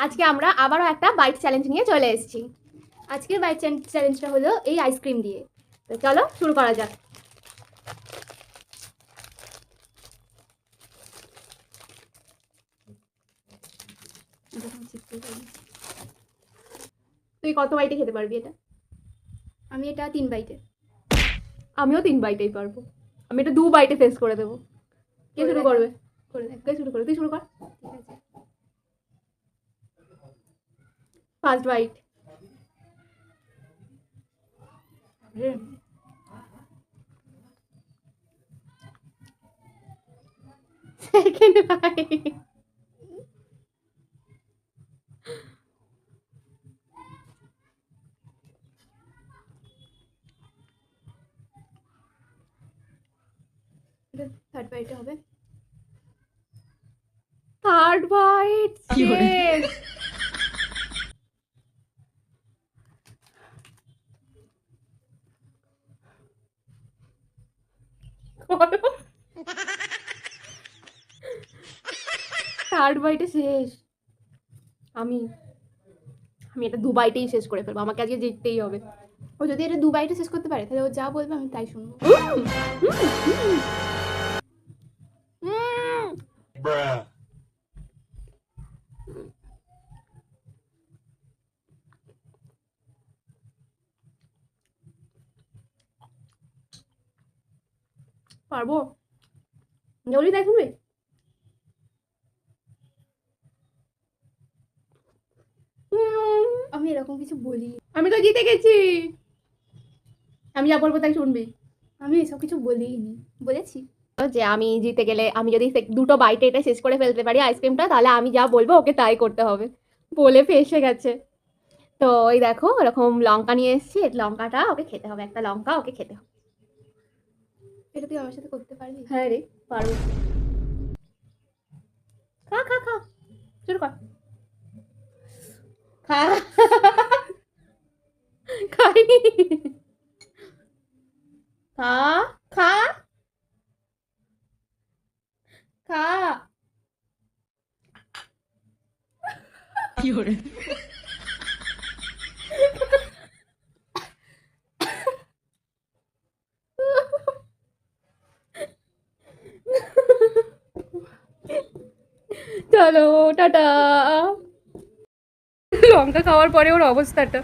আজকে আমরা আবারও একটা বাইট চ্যালেঞ্জ নিয়ে চলে এসেছি। আজকের বাইট চ্যালেঞ্জটা হলো এই আইসক্রিম দিয়ে। তো চলো শুরু করা যাক। তুই কত বাইটে খেতে পারবি এটা? আমি এটা 3 বাইটে। আমিও 3 বাইটেই পারবো। আমি এটা 2 বাইটে ফেস করে দেবো। কে শুরু করবে? করে দেখ। কে শুরু করবে? তুই শুরু কর। ঠিক আছে। First byte. Second byte. Third বাইটে হবে। Third byte. শেষ। থার্ড বাইটে শেষ। আমি আমি এটা 2 বাইটেই শেষ করে ফেলবো। আমাকে আজকে জিততেই হবে। ও যদি এটা 2 বাইটে শেষ করতে পারে তাহলে ও যা বলবে আমি তাই শুনবো। পারবো? জলদি তাই শুনবে? আমি এরকম কিছু বলি। আমি তো জিতে গেছি। আমি যা বলবো তাই শুনবি। আমি এসব কিছু বলিনি। বলেছি? যে আমি জিতে গেলে আমি যদি দুটো বাইটে এটা শেষ করে ফেলতে পারি আইসক্রিমটা, তাহলে আমি যা বলবো ওকে তাই করতে হবে। বলে ফেসে গেছে। তো এই দেখো এরকম লঙ্কা নিয়ে এসেছি। লঙ্কাটা ওকে খেতে হবে। একটা লঙ্কা ওকে খেতে হবে। এটা তুই আমার সাথে করতে পারবি? হ্যাঁ রে, পারবো। খা খা খা, শুরু কর। খা। খাইনি। খা খা খা। চলো টাটা। লঙ্কা খাওয়ার পরে ওর অবস্থাটা।